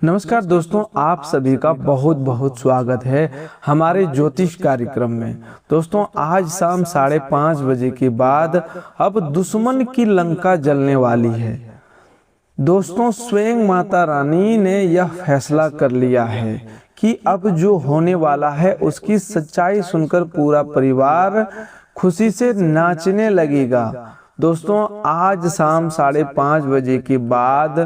नमस्कार दोस्तों, आप सभी का बहुत बहुत स्वागत है हमारे ज्योतिष कार्यक्रम में। दोस्तों, आज शाम 5:30 बजे के बाद अब दुश्मन की लंका जलने वाली है। दोस्तों, स्वयं माता रानी ने यह फैसला कर लिया है कि अब जो होने वाला है उसकी सच्चाई सुनकर पूरा परिवार खुशी से नाचने लगेगा। दोस्तों, आज शाम 5:30 बजे के बाद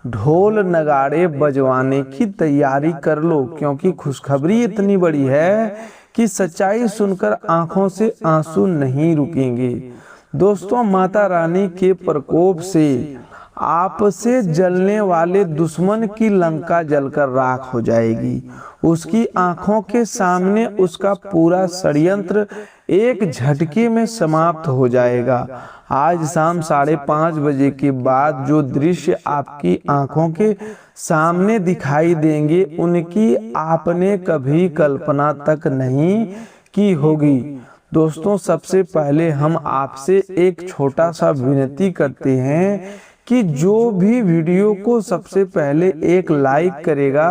ढोल नगाड़े बजवाने की तैयारी कर लो, क्योंकि खुशखबरी इतनी बड़ी है कि सच्चाई सुनकर आंखों से आंसू नहीं रुकेंगे। दोस्तों, माता रानी के प्रकोप से आपसे जलने वाले दुश्मन की लंका जलकर राख हो जाएगी। उसकी आंखों के सामने उसका पूरा षड्यंत्र एक झटके में समाप्त हो जाएगा। आज शाम 5:30 बजे के बाद जो दृश्य आपकी आंखों के सामने दिखाई देंगे उनकी आपने कभी कल्पना तक नहीं की होगी। दोस्तों, सबसे पहले हम आपसे एक छोटा सा विनती करते हैं कि जो भी वीडियो को सबसे पहले एक लाइक करेगा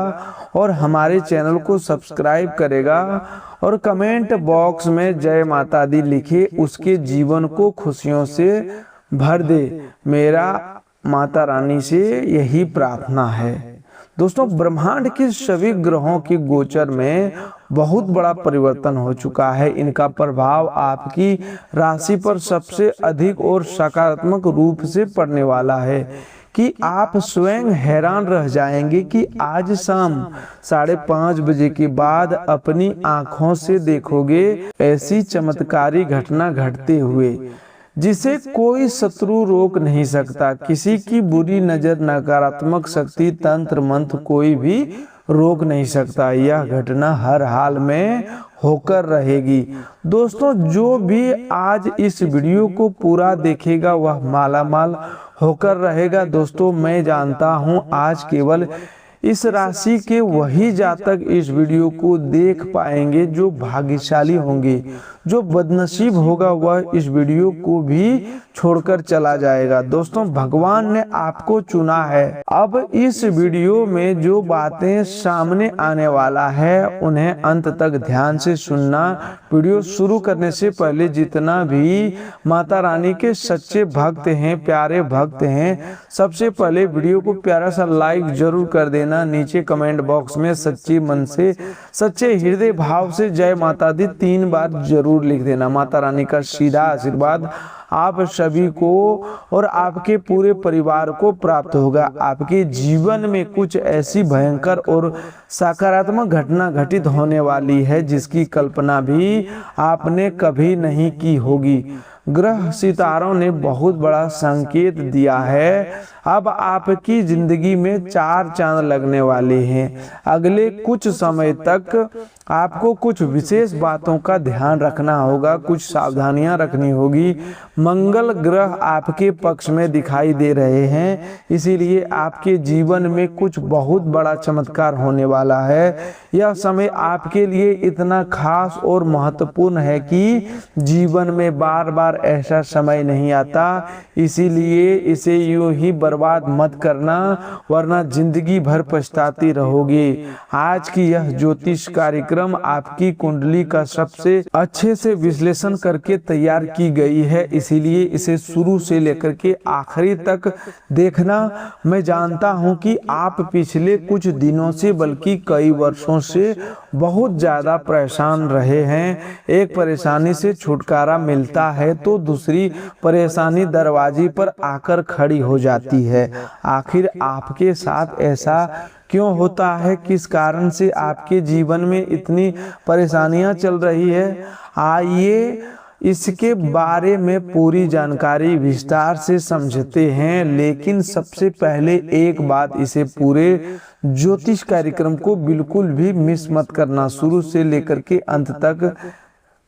और हमारे चैनल को सब्सक्राइब करेगा और कमेंट बॉक्स में जय माता दी लिखे, उसके जीवन को खुशियों से भर दे। मेरा माता रानी से यही प्रार्थना है। दोस्तों, ब्रह्मांड के सभी ग्रहों के गोचर में बहुत बड़ा परिवर्तन हो चुका है। इनका प्रभाव आपकी राशि पर सबसे अधिक और सकारात्मक रूप से पड़ने वाला है कि आप स्वयं हैरान रह जाएंगे कि आज शाम 5:30 बजे के बाद अपनी आंखों से देखोगे ऐसी चमत्कारी घटना घटते हुए जिसे कोई शत्रु रोक नहीं सकता। किसी की बुरी नजर, नकारात्मक शक्ति, तंत्र मंत्र कोई भी रोक नहीं सकता। यह घटना हर हाल में होकर रहेगी। दोस्तों, जो भी आज इस वीडियो को पूरा देखेगा वह मालामाल होकर रहेगा। दोस्तों, मैं जानता हूं आज केवल इस राशि के वही जातक इस वीडियो को देख पाएंगे जो भाग्यशाली होंगे। जो बदनसीब होगा वह इस वीडियो को भी छोड़कर चला जाएगा। दोस्तों, भगवान ने आपको चुना है। अब इस वीडियो में जो बातें सामने आने वाला है उन्हें अंत तक ध्यान से सुनना। वीडियो शुरू करने से पहले जितना भी माता रानी के सच्चे भक्त हैं, प्यारे भक्त हैं, सबसे पहले वीडियो को प्यारा सा लाइक जरूर कर देना। नीचे कमेंट बॉक्स में सच्ची मन से, सच्चे हृदय भाव से जय माता दी 3 बार जरूर लिख देना। माता रानी का सीधा आशीर्वाद आप सभी को और आपके पूरे परिवार को प्राप्त होगा। आपके जीवन में कुछ ऐसी भयंकर और सकारात्मक घटना घटित होने वाली है जिसकी कल्पना भी आपने कभी नहीं की होगी। ग्रह सितारों ने बहुत बड़ा संकेत दिया है। अब आपकी जिंदगी में 4 चांद लगने वाले हैं। अगले कुछ समय तक आपको कुछ विशेष बातों का ध्यान रखना होगा, कुछ सावधानियां रखनी होगी। मंगल ग्रह आपके पक्ष में दिखाई दे रहे हैं, इसीलिए आपके जीवन में कुछ बहुत बड़ा चमत्कार होने वाला है। यह समय आपके लिए इतना खास और महत्वपूर्ण है कि जीवन में बार बार ऐसा समय नहीं आता, इसीलिए इसे यूं ही बर्बाद मत करना, वरना जिंदगी भर पछताती रहोगे। आज की यह ज्योतिष कार्यक्रम आपकी कुंडली का सबसे अच्छे से विश्लेषण करके तैयार की गई है, इसीलिए इसे शुरू से लेकर के आखिरी तक देखना। मैं जानता हूं कि आप पिछले कुछ दिनों से बल्कि कई वर्षों से बहुत ज्यादा परेशान रहे हैं। एक परेशानी से छुटकारा मिलता है तो दूसरी परेशानी दरवाजे पर आकर खड़ी हो जाती है। आखिर आपके साथ ऐसा क्यों होता है? किस कारण से आपके जीवन में इतनी परेशानियां चल रही है? आइए इसके बारे में पूरी जानकारी विस्तार से समझते हैं। लेकिन सबसे पहले एक बात, इसे पूरे ज्योतिष कार्यक्रम को बिल्कुल भी मिस मत करना, शुरू से लेकर के अंत तक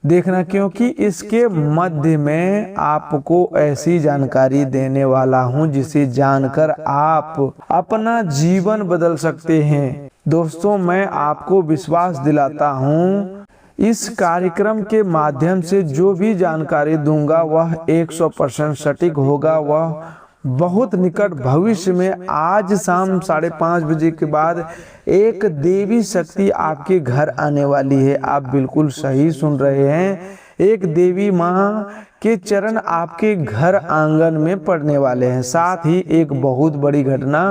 देखना, क्योंकि इसके मध्य में आपको ऐसी जानकारी देने वाला हूं जिसे जानकर आप अपना जीवन बदल सकते हैं। दोस्तों, मैं आपको विश्वास दिलाता हूं इस कार्यक्रम के माध्यम से जो भी जानकारी दूंगा वह 100% सटीक होगा, वह बहुत निकट भविष्य में आज शाम 5:30 बजे के बाद एक देवी शक्ति आपके घर आने वाली है। आप बिल्कुल सही सुन रहे हैं, एक देवी माँ के चरण आपके घर आंगन में पड़ने वाले हैं। साथ ही एक बहुत बड़ी घटना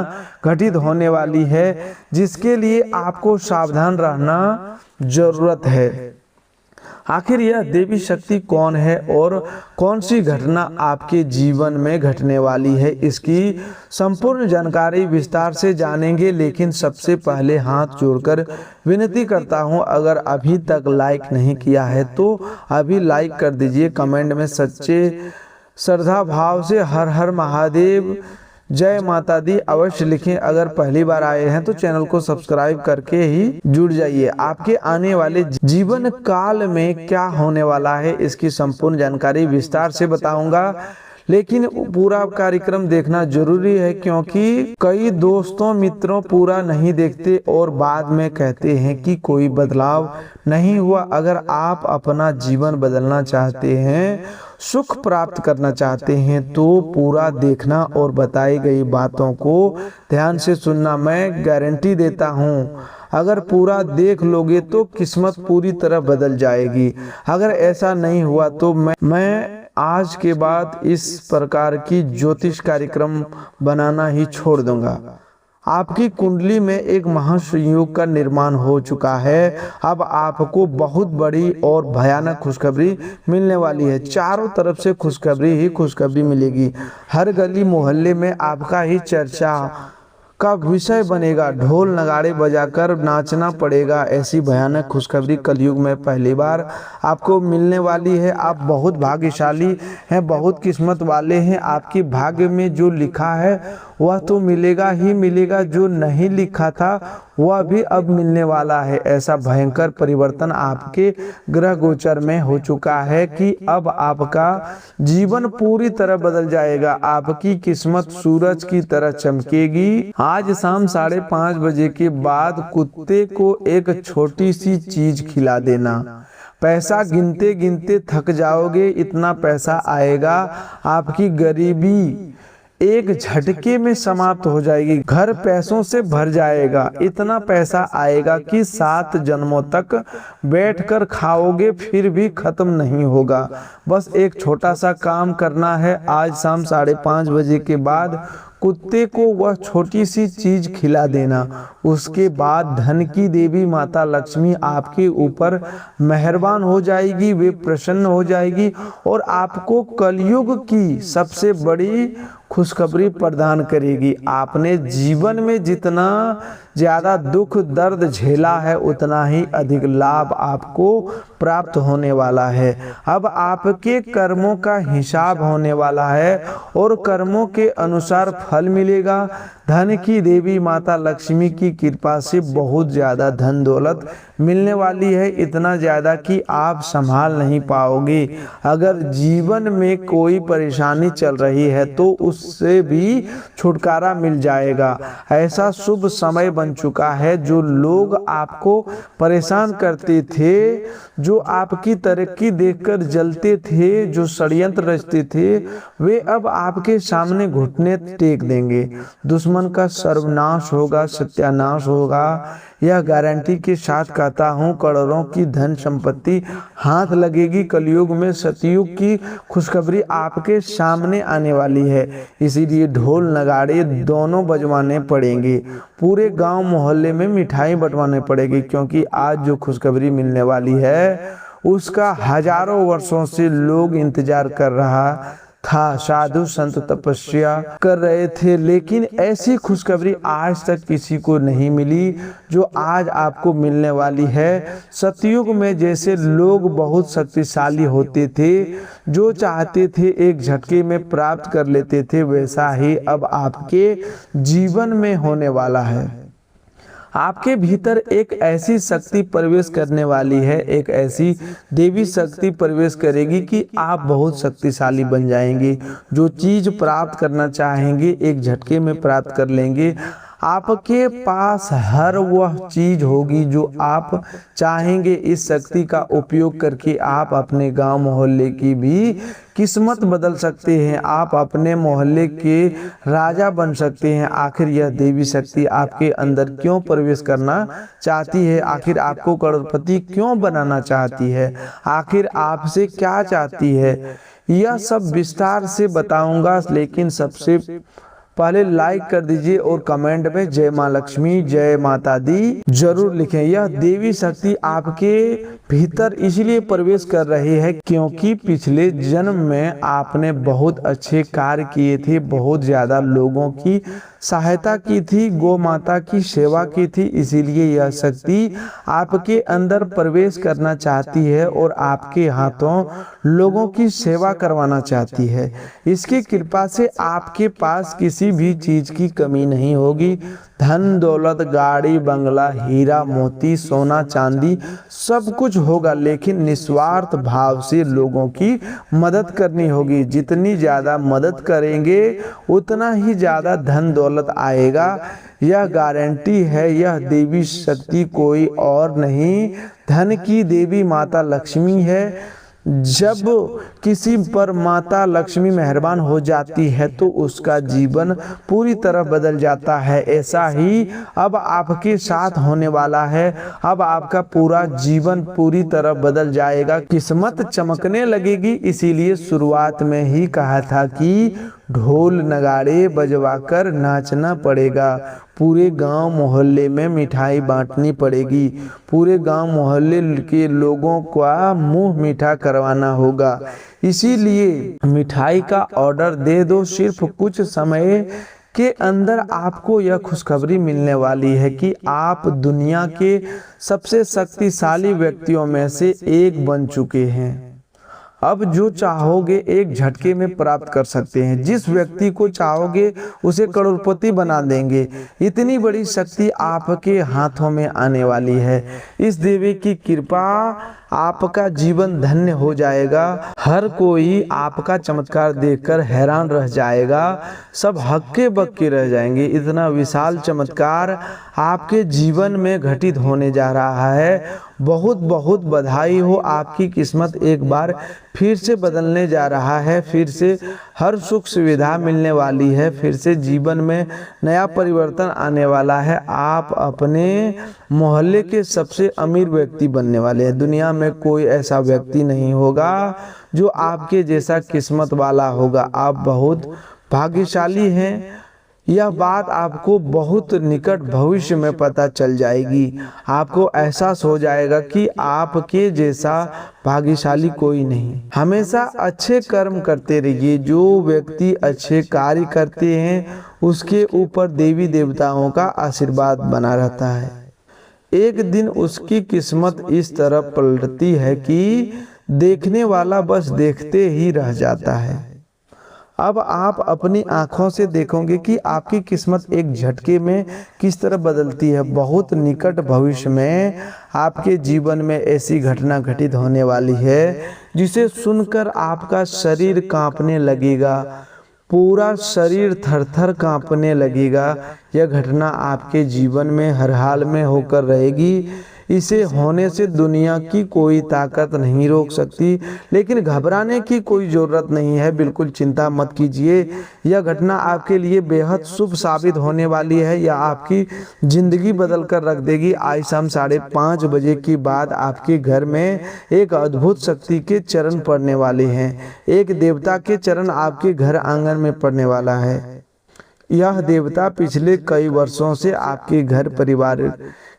घटित होने वाली है जिसके लिए आपको सावधान रहना जरूरत है। आखिर यह देवी शक्ति कौन है और कौन सी घटना आपके जीवन में घटने वाली है, इसकी संपूर्ण जानकारी विस्तार से जानेंगे। लेकिन सबसे पहले हाथ जोड़कर विनती करता हूं, अगर अभी तक लाइक नहीं किया है तो अभी लाइक कर दीजिए। कमेंट में सच्चे श्रद्धा भाव से हर हर महादेव, जय माता दी अवश्य लिखें। अगर पहली बार आए हैं तो चैनल को सब्सक्राइब करके ही जुड़ जाइए। आपके आने वाले जीवन काल में क्या होने वाला है इसकी संपूर्ण जानकारी विस्तार से बताऊंगा, लेकिन पूरा कार्यक्रम देखना जरूरी है क्योंकि कई दोस्तों मित्रों पूरा नहीं देखते और बाद में कहते हैं कि कोई बदलाव नहीं हुआ। अगर आप अपना जीवन बदलना चाहते हैं, सुख प्राप्त करना चाहते हैं तो पूरा देखना और बताई गई बातों को ध्यान से सुनना। मैं गारंटी देता हूँ अगर पूरा देख लोगे तो किस्मत पूरी तरह बदल जाएगी। अगर ऐसा नहीं हुआ तो मैं आज के बाद इस प्रकार की ज्योतिष कार्यक्रम बनाना ही छोड़ दूंगा। आपकी कुंडली में एक महासंयोग का निर्माण हो चुका है। अब आपको बहुत बड़ी और भयानक खुशखबरी मिलने वाली है। चारों तरफ से खुशखबरी ही खुशखबरी मिलेगी। हर गली मोहल्ले में आपका ही चर्चा का विषय बनेगा। ढोल नगाड़े बजाकर नाचना पड़ेगा। ऐसी भयानक खुशखबरी कलयुग में पहली बार आपको मिलने वाली है। आप बहुत भाग्यशाली हैं, बहुत किस्मत वाले हैं। आपके भाग्य में जो लिखा है वह तो मिलेगा ही मिलेगा, जो नहीं लिखा था वह भी अब मिलने वाला है। ऐसा भयंकर परिवर्तन आपके ग्रह गोचर में हो चुका है कि अब आपका जीवन पूरी तरह बदल जाएगा। आपकी किस्मत सूरज की तरह चमकेगी। आज शाम 5:30 बजे के बाद कुत्ते को एक छोटी सी चीज खिला देना। पैसा गिनते गिनते थक जाओगे, इतना पैसा आएगा। आपकी गरीबी एक झटके में समाप्त हो जाएगी। घर पैसों से भर जाएगा। इतना पैसा आएगा कि 7 जन्मों तक बैठकर खाओगे फिर भी खत्म नहीं होगा। बस एक छोटा सा काम करना है। आज शाम 5:30 बजे के बाद कुत्ते को वह छोटी सी चीज खिला देना। उसके बाद धन की देवी माता लक्ष्मी आपके ऊपर मेहरबान हो जाएगी, वे प्रसन्न हो जाएगी और आपको कलयुग की सबसे बड़ी खुशखबरी प्रदान करेगी। आपने जीवन में जितना ज्यादा दुख दर्द झेला है उतना ही अधिक लाभ आपको प्राप्त होने वाला है। अब आपके कर्मों का हिसाब होने वाला है और कर्मों के अनुसार फल मिलेगा। धन की देवी माता लक्ष्मी की कृपा से बहुत ज्यादा धन दौलत मिलने वाली है, इतना ज्यादा कि आप संभाल नहीं पाओगे। अगर जीवन में कोई परेशानी चल रही है तो उससे भी छुटकारा मिल जाएगा। ऐसा शुभ समय बन चुका है। जो लोग आपको परेशान करते थे, जो आपकी तरक्की देखकर जलते थे, जो षड्यंत्र रचते थे, वे अब आपके सामने घुटने टेक देंगे। दुश्मन का सर्वनाश होगा, सत्यानाश होगा। यह गारंटी के साथ कहता हूँ। करोड़ों की धन संपत्ति हाथ लगेगी। कलयुग में सतयुग की खुशखबरी आपके सामने आने वाली है। इसीलिए ढोल नगाड़े दोनों बजवाने पड़ेंगे। पूरे गांव मोहल्ले में मिठाई बंटवाने पड़ेगी क्योंकि आज जो खुशखबरी मिलने वाली है उसका हजारों वर्षों से लोग इंतजार कर रहा था। साधु संत तपस्या कर रहे थे, लेकिन ऐसी खुशखबरी आज तक किसी को नहीं मिली जो आज आपको मिलने वाली है। सतयुग में जैसे लोग बहुत शक्तिशाली होते थे, जो चाहते थे एक झटके में प्राप्त कर लेते थे, वैसा ही अब आपके जीवन में होने वाला है। आपके भीतर एक ऐसी शक्ति प्रवेश करने वाली है, एक ऐसी देवी शक्ति प्रवेश करेगी कि आप बहुत शक्तिशाली बन जाएंगे। जो चीज प्राप्त करना चाहेंगे एक झटके में प्राप्त कर लेंगे। आपके पास हर वह चीज होगी जो आप चाहेंगे। इस शक्ति का उपयोग करके आप अपने गांव मोहल्ले की भी किस्मत बदल सकते हैं। आप अपने मोहल्ले के राजा बन सकते हैं। आखिर यह देवी शक्ति आपके अंदर क्यों प्रवेश करना चाहती है? आखिर आपको करोड़पति क्यों बनाना चाहती है? आखिर आपसे क्या चाहती है? यह सब विस्तार से बताऊंगा, लेकिन सबसे पहले लाइक कर दीजिए और कमेंट में जय माँ लक्ष्मी, जय माता दी जरूर लिखें। यह देवी शक्ति आपके भीतर इसलिए प्रवेश कर रही है क्योंकि पिछले जन्म में आपने बहुत अच्छे कार्य किए थे, बहुत ज्यादा लोगों की सहायता की थी, गौ माता की सेवा की थी। इसीलिए यह शक्ति आपके अंदर प्रवेश करना चाहती है और आपके हाथों लोगों की सेवा करवाना चाहती है। इसकी कृपा से आपके पास किसी भी चीज की कमी नहीं होगी। धन दौलत, गाड़ी बंगला, हीरा मोती, सोना चांदी सब कुछ होगा, लेकिन निस्वार्थ भाव से लोगों की मदद करनी होगी। जितनी ज्यादा मदद करेंगे उतना ही ज्यादा धन दौलत आएगा, यह गारंटी है। यह देवी शक्ति कोई और नहीं, धन की देवी माता लक्ष्मी है। जब किसी पर माता लक्ष्मी मेहरबान हो जाती है तो उसका जीवन पूरी तरह बदल जाता है। ऐसा ही अब आपके साथ होने वाला है। अब आपका पूरा जीवन पूरी तरह बदल जाएगा, किस्मत चमकने लगेगी। इसीलिए शुरुआत में ही कहा था कि ढोल नगाड़े बजवाकर नाचना पड़ेगा। पूरे गांव मोहल्ले में मिठाई बांटनी पड़ेगी। पूरे गांव मोहल्ले के लोगों का मुंह मीठा करवाना होगा। इसीलिए मिठाई का ऑर्डर दे दो। सिर्फ कुछ समय के अंदर आपको यह खुशखबरी मिलने वाली है कि आप दुनिया के सबसे शक्तिशाली व्यक्तियों में से एक बन चुके हैं। अब जो चाहोगे एक झटके में प्राप्त कर सकते हैं। जिस व्यक्ति को चाहोगे उसे करोड़पति बना देंगे। इतनी बड़ी शक्ति आपके हाथों में आने वाली है। इस देवी की कृपा आपका जीवन धन्य हो जाएगा। हर कोई आपका चमत्कार देखकर हैरान रह जाएगा। सब हक्के बक्के रह जाएंगे। इतना विशाल चमत्कार आपके जीवन में घटित होने जा रहा है। बहुत बहुत बधाई हो। आपकी किस्मत एक बार फिर से बदलने जा रहा है। फिर से हर सुख सुविधा मिलने वाली है। फिर से जीवन में नया परिवर्तन आने वाला है। आप अपने मोहल्ले के सबसे अमीर व्यक्ति बनने वाले हैं। दुनिया में कोई ऐसा व्यक्ति नहीं होगा जो आपके जैसा किस्मत वाला होगा। आप बहुत भाग्यशाली हैं। यह बात आपको बहुत निकट भविष्य में पता चल जाएगी। आपको एहसास हो जाएगा कि आपके जैसा भाग्यशाली कोई नहीं। हमेशा अच्छे कर्म करते रहिए। जो व्यक्ति अच्छे कार्य करते हैं उसके ऊपर देवी देवताओं का आशीर्वाद बना रहता है। एक दिन उसकी किस्मत इस तरह पलटती है कि देखने वाला बस देखते ही रह जाता है। अब आप अपनी आंखों से देखोगे कि आपकी किस्मत एक झटके में किस तरह बदलती है। बहुत निकट भविष्य में आपके जीवन में ऐसी घटना घटित होने वाली है जिसे सुनकर आपका शरीर कांपने लगेगा। पूरा शरीर थरथर कांपने लगेगा। यह घटना आपके जीवन में हर हाल में होकर रहेगी। इसे होने से दुनिया की कोई ताकत नहीं रोक सकती। लेकिन घबराने की कोई ज़रूरत नहीं है। बिल्कुल चिंता मत कीजिए। यह घटना आपके लिए बेहद शुभ साबित होने वाली है। यह आपकी ज़िंदगी बदल कर रख देगी। आज शाम 5:30 बजे के बाद आपके घर में एक अद्भुत शक्ति के चरण पड़ने वाले हैं। एक देवता के चरण आपके घर आंगन में पड़ने वाला है। यह देवता पिछले कई वर्षों से आपके घर परिवार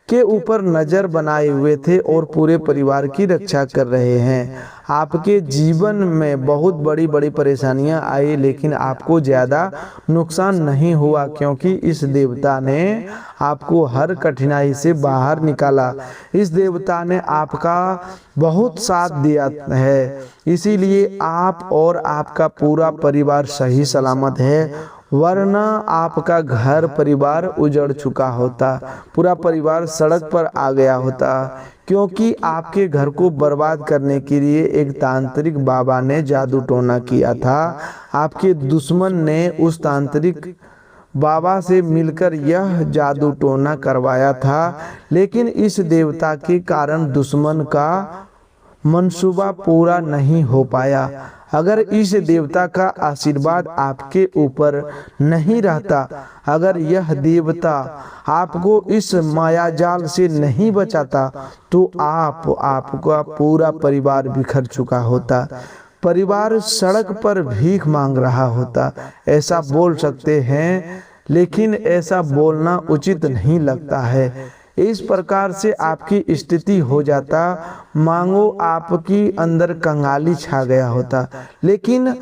के ऊपर नजर बनाए हुए थे और पूरे परिवार की रक्षा कर रहे हैं। आपके जीवन में बहुत बड़ी बड़ी परेशानियां आई, लेकिन आपको ज़्यादा नुकसान नहीं हुआ क्योंकि इस देवता ने आपको हर कठिनाई से बाहर निकाला। इस देवता ने आपका बहुत साथ दिया है। इसीलिए आप और आपका पूरा परिवार सही सलामत है, वरना आपका घर परिवार उजड़ चुका होता। पूरा परिवार सड़क पर आ गया होता क्योंकि आपके घर को बर्बाद करने के लिए एक तांत्रिक बाबा ने जादू टोना किया था। आपके दुश्मन ने उस तांत्रिक बाबा से मिलकर यह जादू टोना करवाया था, लेकिन इस देवता के कारण दुश्मन का मंसूबा पूरा नहीं हो पाया। अगर इस देवता का आशीर्वाद आपके ऊपर नहीं रहता, अगर यह देवता आपको इस मायाजाल से नहीं बचाता, तो आपका पूरा परिवार बिखर चुका होता, परिवार सड़क पर भीख मांग रहा होता। ऐसा बोल सकते हैं, लेकिन ऐसा बोलना उचित नहीं लगता है। इस प्रकार से आपकी स्थिति हो जाता, मांगो आपकी अंदर कंगाली छा गया होता, लेकिन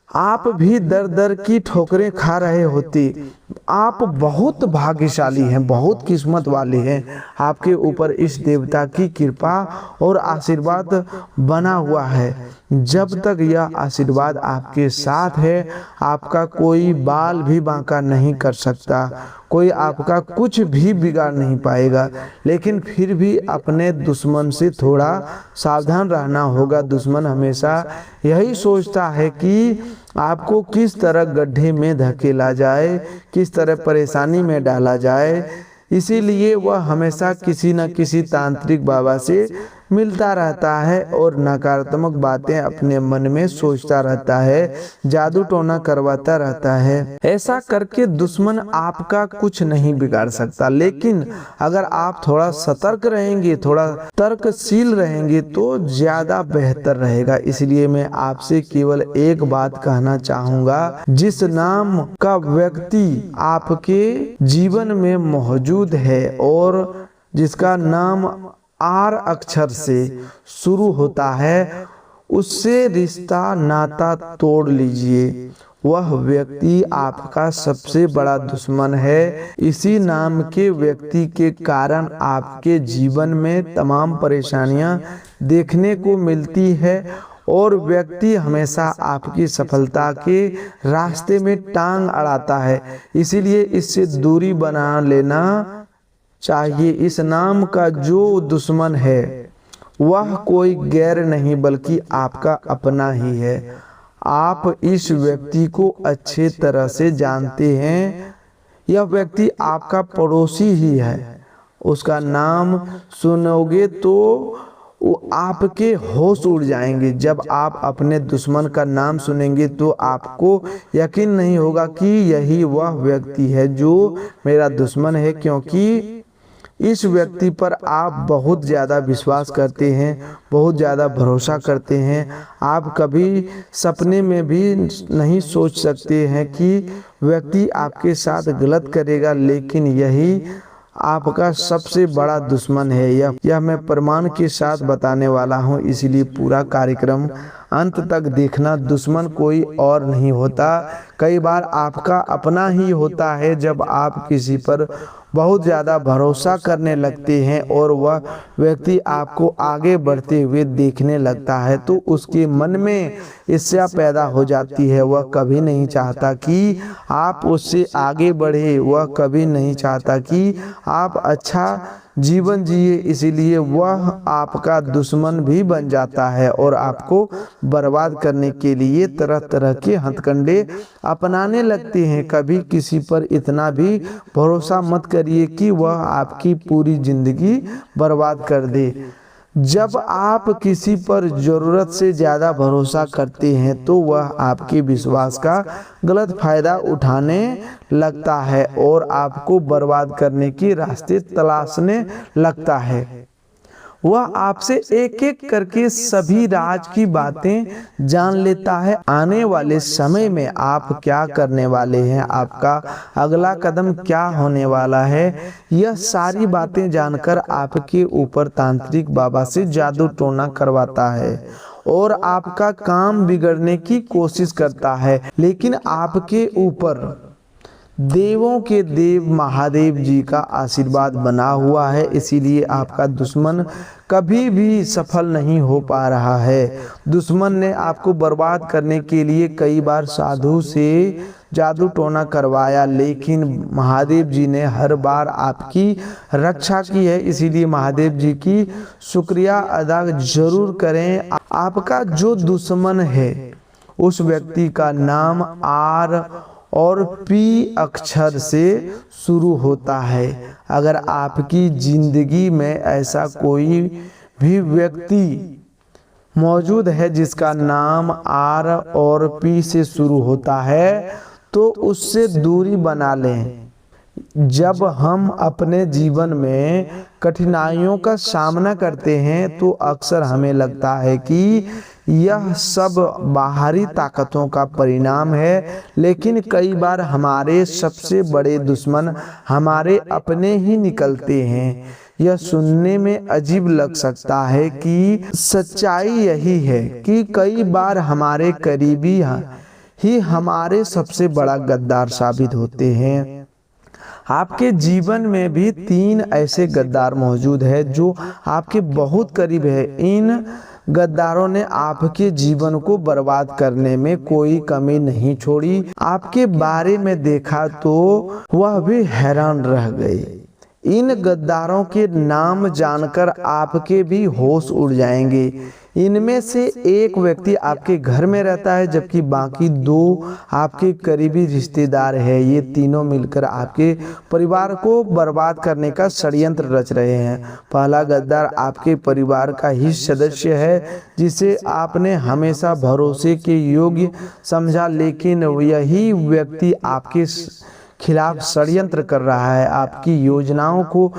आप भी दर दर की ठोकरें खा रहे होती। आप बहुत भाग्यशाली हैं, बहुत किस्मत वाले हैं। आपके ऊपर इस देवता की कृपा और आशीर्वाद बना हुआ है। जब तक यह आशीर्वाद आपके साथ है, आपका कोई बाल भी बांका नहीं कर सकता, कोई आपका कुछ भी बिगाड़ नहीं पाएगा। लेकिन फिर भी अपने दुश्मन से थोड़ा सावधान रहना होगा। दुश्मन हमेशा यही सोचता है कि आपको किस तरह गड्ढे में धकेला जाए, किस तरह परेशानी में डाला जाए। इसीलिए वह हमेशा किसी न किसी तांत्रिक बाबा से मिलता रहता है और नकारात्मक बातें अपने मन में सोचता रहता है, जादू टोना करवाता रहता है। ऐसा करके दुश्मन आपका कुछ नहीं बिगाड़ सकता, लेकिन अगर आप थोड़ा सतर्क रहेंगे, थोड़ा तर्कशील रहेंगे तो ज्यादा बेहतर रहेगा। इसलिए मैं आपसे केवल एक बात कहना चाहूँगा, जिस नाम का व्यक्ति आपके जीवन में मौजूद है और जिसका नाम आर अक्षर से शुरू होता है, उससे रिश्ता नाता तोड़ लीजिए। वह व्यक्ति आपका सबसे बड़ा दुश्मन है। इसी नाम के व्यक्ति के कारण आपके जीवन में तमाम परेशानियां देखने को मिलती है और व्यक्ति हमेशा आपकी सफलता के रास्ते में टांग अड़ाता है। इसीलिए इससे दूरी बना लेना चाहिए। इस नाम का जो दुश्मन है वह कोई गैर नहीं बल्कि आपका अपना ही है। आप इस व्यक्ति को अच्छे तरह से जानते हैं। यह व्यक्ति आपका पड़ोसी ही है। उसका नाम सुनोगे तो वो आपके होश उड़ जाएंगे। जब आप अपने दुश्मन का नाम सुनेंगे तो आपको यकीन नहीं होगा कि यही वह व्यक्ति है जो मेरा दुश्मन है, क्योंकि इस व्यक्ति पर आप बहुत ज़्यादा विश्वास करते हैं, बहुत ज़्यादा भरोसा करते हैं। आप कभी सपने में भी नहीं सोच सकते हैं कि व्यक्ति आपके साथ गलत करेगा, लेकिन यही आपका सबसे बड़ा दुश्मन है। यह मैं प्रमाण के साथ बताने वाला हूँ, इसलिए पूरा कार्यक्रम अंत तक देखना। दुश्मन कोई और नहीं होता, कई बार आपका अपना ही होता है। जब आप किसी पर बहुत ज़्यादा भरोसा करने लगते हैं और वह व्यक्ति आपको आगे बढ़ते हुए देखने लगता है, तो उसके मन में ईर्ष्या पैदा हो जाती है। वह कभी नहीं चाहता कि आप उससे आगे बढ़े, वह कभी नहीं चाहता कि आप अच्छा जीवन जिए। इसीलिए वह आपका दुश्मन भी बन जाता है और आपको बर्बाद करने के लिए तरह तरह के हथकंडे अपनाने लगते हैं। कभी किसी पर इतना भी भरोसा मत करिए कि वह आपकी पूरी जिंदगी बर्बाद कर दे। जब आप किसी पर ज़रूरत से ज़्यादा भरोसा करते हैं तो वह आपके विश्वास का गलत फायदा उठाने लगता है और आपको बर्बाद करने के रास्ते तलाशने लगता है। वह आपसे एक एक करके सभी राज की बातें जान लेता है। आने वाले समय में आप क्या करने वाले हैं, आपका अगला कदम क्या होने वाला है, यह सारी बातें जानकर आपके ऊपर तांत्रिक बाबा से जादू टोना करवाता है और आपका काम बिगड़ने की कोशिश करता है। लेकिन आपके ऊपर देवों के देव महादेव जी का आशीर्वाद बना हुआ है, इसीलिए आपका दुश्मन कभी भी सफल नहीं हो पा रहा है। दुश्मन ने आपको बर्बाद करने के लिए कई बार साधु से जादू टोना करवाया, लेकिन महादेव जी ने हर बार आपकी रक्षा की है। इसीलिए महादेव जी की शुक्रिया अदा जरूर करें। आपका जो दुश्मन है उस व्यक्ति का नाम आर और पी अक्षर से शुरू होता है। अगर आपकी जिंदगी में ऐसा कोई भी व्यक्ति मौजूद है जिसका नाम आर और पी से शुरू होता है तो उससे दूरी बना लें। जब हम अपने जीवन में कठिनाइयों का सामना करते हैं तो अक्सर हमें लगता है कि यह सब बाहरी ताकतों का परिणाम है, लेकिन कई बार हमारे सबसे बड़े दुश्मन हमारे अपने ही निकलते हैं। यह सुनने में अजीब लग सकता है कि सच्चाई यही है कि कई बार हमारे करीबी ही हमारे सबसे बड़ा गद्दार साबित होते हैं। आपके जीवन में भी 3 ऐसे गद्दार मौजूद हैं जो आपके बहुत करीब है। इन गद्दारों ने आपके जीवन को बर्बाद करने में कोई कमी नहीं छोड़ी। आपके बारे में देखा तो वह भी हैरान रह गए। इन गद्दारों के नाम जानकर आपके भी होश उड़ जाएंगे। इनमें से एक व्यक्ति आपके घर में रहता है जबकि बाकी 2 आपके करीबी रिश्तेदार हैं। ये तीनों मिलकर आपके परिवार को बर्बाद करने का षड्यंत्र रच रहे हैं। पहला गद्दार आपके परिवार का ही सदस्य है जिसे आपने हमेशा भरोसे के योग्य समझा, लेकिन यही व्यक्ति आपके खिलाफ षड्यंत्र कर रहा है, आपकी योजनाओं को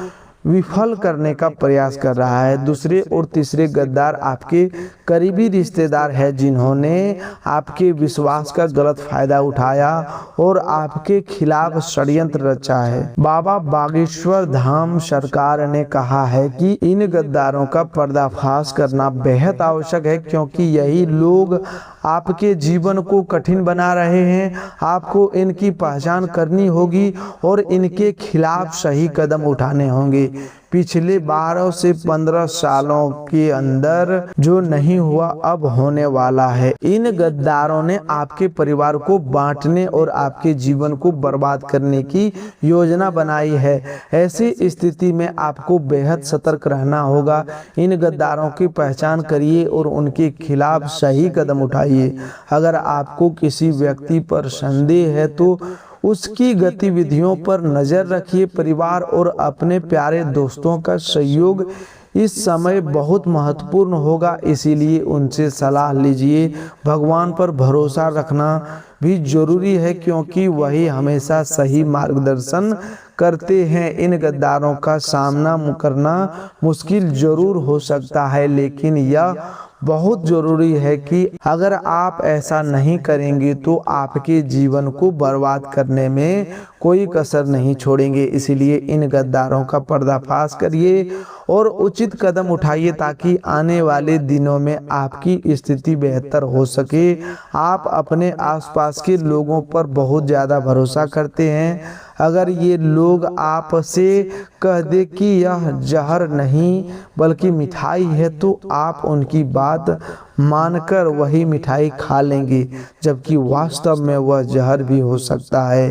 विफल करने का प्रयास कर रहा है। दूसरे और तीसरे गद्दार आपके करीबी रिश्तेदार हैं जिन्होंने आपके विश्वास का गलत फायदा उठाया और आपके खिलाफ षड्यंत्र रचा है। बाबा बागेश्वर धाम सरकार ने कहा है कि इन गद्दारों का पर्दाफाश करना बेहद आवश्यक है, क्योंकि यही लोग आपके जीवन को कठिन बना रहे हैं। आपको इनकी पहचान करनी होगी और इनके खिलाफ सही कदम उठाने होंगे। पिछले 12 से 15 सालों के अंदर जो नहीं हुआ अब होने वाला है। इन गद्दारों ने आपके परिवार को बांटने और आपके जीवन को बर्बाद करने की योजना बनाई है। ऐसी स्थिति में आपको बेहद सतर्क रहना होगा। इन गद्दारों की पहचान करिए और उनके खिलाफ सही कदम उठाइए। अगर आपको किसी व्यक्ति पर संदेह है तो उसकी गतिविधियों पर नजर रखिए। परिवार और अपने प्यारे दोस्तों का सहयोग इस समय बहुत महत्वपूर्ण होगा, इसीलिए उनसे सलाह लीजिए। भगवान पर भरोसा रखना भी जरूरी है, क्योंकि वही हमेशा सही मार्गदर्शन करते हैं। इन गद्दारों का सामना करना मुश्किल जरूर हो सकता है, लेकिन यह बहुत जरूरी है कि अगर आप ऐसा नहीं करेंगे तो आपके जीवन को बर्बाद करने में कोई कसर नहीं छोड़ेंगे। इसलिए इन गद्दारों का पर्दाफाश करिए और उचित कदम उठाइए ताकि आने वाले दिनों में आपकी स्थिति बेहतर हो सके। आप अपने आसपास के लोगों पर बहुत ज़्यादा भरोसा करते हैं। अगर ये लोग आपसे कह दे कि यह जहर नहीं बल्कि मिठाई है तो आप उनकी बात मानकर वही मिठाई खा लेंगे, जबकि वास्तव में वह जहर भी हो सकता है,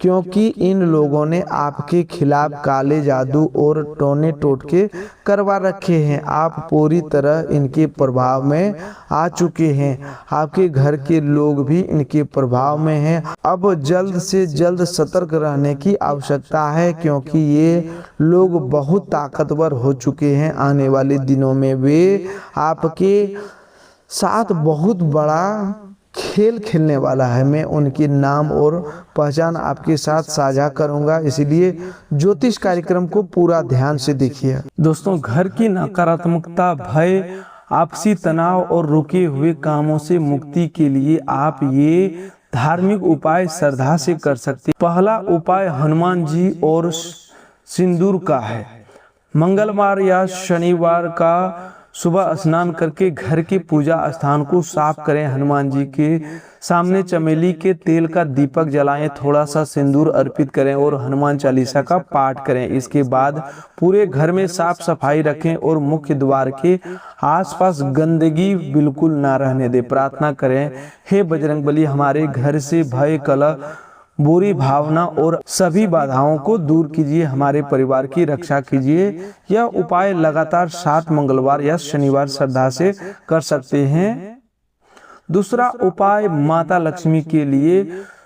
क्योंकि इन लोगों ने आपके खिलाफ काले जादू और टोने टोटके करवा रखे हैं। आप पूरी तरह इनके प्रभाव में आ चुके हैं। आपके घर के लोग भी इनके प्रभाव में हैं। अब जल्द से जल्द सतर्क रहने की आवश्यकता है, क्योंकि ये लोग बहुत ताकतवर हो चुके हैं। आने वाले दिनों में वे आपके साथ बहुत बड़ा खेल खेलने वाला है। मैं उनके नाम और पहचान आपके साथ साझा करूंगा, इसलिए ज्योतिष कार्यक्रम को पूरा ध्यान से देखिए। दोस्तों, घर की नकारात्मकता, भय, आपसी तनाव और रुके हुए कामों से मुक्ति के लिए आप ये धार्मिक उपाय श्रद्धा से कर सकते हैं। पहला उपाय हनुमान जी और सिंदूर का है। मंगलवार या शनिवार का सुबह स्नान करके घर के पूजा स्थान को साफ करें। हनुमान जी के सामने चमेली के तेल का दीपक जलाएं, थोड़ा सा सिंदूर अर्पित करें और हनुमान चालीसा का पाठ करें। इसके बाद पूरे घर में साफ सफाई रखें और मुख्य द्वार के आसपास गंदगी बिल्कुल ना रहने दें। प्रार्थना करें, हे बजरंगबली, हमारे घर से भय, कलह, बुरी भावना और सभी बाधाओं को दूर कीजिए, हमारे परिवार की रक्षा कीजिए। यह उपाय लगातार 7 मंगलवार या शनिवार श्रद्धा से कर सकते हैं। दूसरा उपाय माता लक्ष्मी के लिए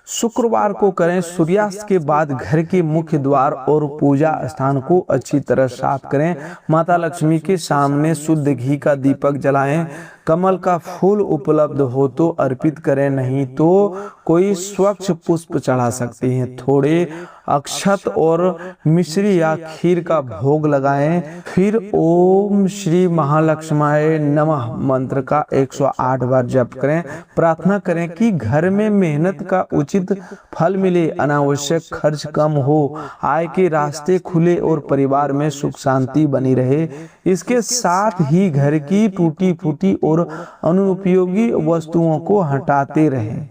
शुक्रवार को करें। सूर्यास्त के बाद घर के मुख्य द्वार और पूजा स्थान को अच्छी तरह साफ करें। माता लक्ष्मी के सामने शुद्ध घी का दीपक जलाएं। कमल का फूल उपलब्ध हो तो अर्पित करें, नहीं तो कोई स्वच्छ पुष्प चढ़ा सकते हैं। थोड़े अक्षत और मिश्री या खीर का भोग लगाएं। फिर ओम श्री महालक्ष्माय नमः मंत्र का 108 बार जप करें। प्रार्थना करें कि घर में मेहनत का उचित फल मिले, अनावश्यक खर्च कम हो, आय के रास्ते खुले और परिवार में सुख शांति बनी रहे। इसके साथ ही घर की टूटी फूटी और अनुपयोगी वस्तुओं को हटाते रहें।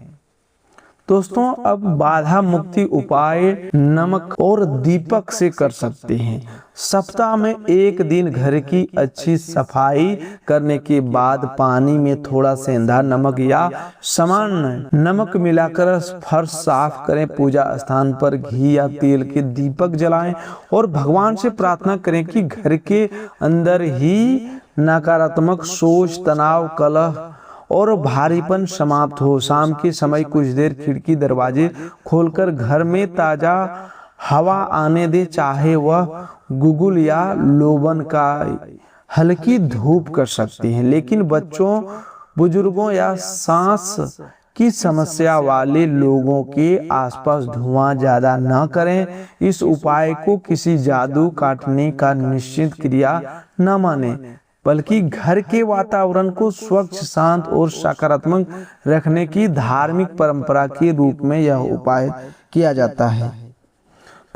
दोस्तों, अब बाधा मुक्ति उपाय नमक और दीपक से कर सकते हैं। सप्ताह में एक दिन घर की अच्छी सफाई करने के बाद पानी में थोड़ा सेंधा नमक या सामान्य नमक मिलाकर फर्श साफ करें। पूजा स्थान पर घी या तेल के दीपक जलाएं और भगवान से प्रार्थना करें कि घर के अंदर ही नकारात्मक सोच, तनाव, कलह और भारीपन समाप्त हो। शाम के समय कुछ देर खिड़की दरवाजे खोलकर घर में ताजा हवा आने दे, चाहे वह गुगुल या लोबन का हल्की धूप कर सकती हैं। लेकिन बच्चों, बुजुर्गों या सांस की समस्या वाले लोगों के आसपास धुआं ज्यादा न करें। इस उपाय को किसी जादू काटने का निश्चित क्रिया न माने, बल्कि घर के वातावरण को स्वच्छ, शांत और सकारात्मक रखने की धार्मिक परंपरा के रूप में यह उपाय किया जाता है।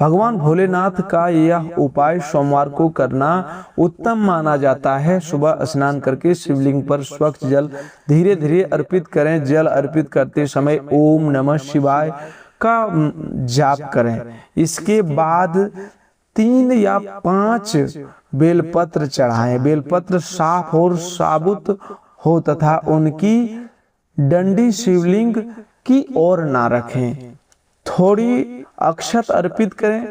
भगवान भोलेनाथ का यह उपाय सोमवार को करना उत्तम माना जाता है। सुबह स्नान करके शिवलिंग पर स्वच्छ जल धीरे धीरे अर्पित करें। जल अर्पित करते समय ओम नमः शिवाय का जाप करें। इसके बाद 3 या 5 बेलपत्र चढ़ाएं। बेलपत्र साफ और साबुत हो तथा उनकी डंडी शिवलिंग की ओर ना रखें। थोड़ी अक्षत अर्पित करें।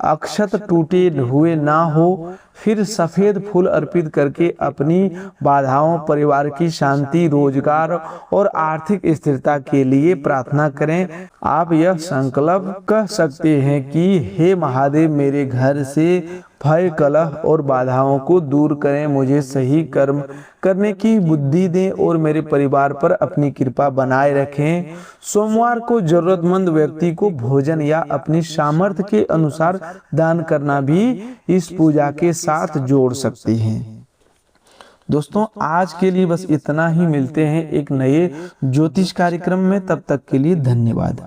अक्षत टूटे हुए ना हो। फिर सफेद फूल अर्पित करके अपनी बाधाओं, परिवार की शांति, रोजगार और आर्थिक स्थिरता के लिए प्रार्थना करें। आप यह संकल्प कर सकते हैं कि हे महादेव, मेरे घर से भय, कलह और बाधाओं को दूर करें, मुझे सही कर्म करने की बुद्धि दें और मेरे परिवार पर अपनी कृपा बनाए रखें। सोमवार को जरूरतमंद व्यक्ति को भोजन या अपनी सामर्थ्य के अनुसार दान करना भी इस पूजा के साथ जोड़ सकते हैं। दोस्तों, आज के लिए बस इतना ही। मिलते हैं एक नए ज्योतिष कार्यक्रम में। तब तक के लिए धन्यवाद।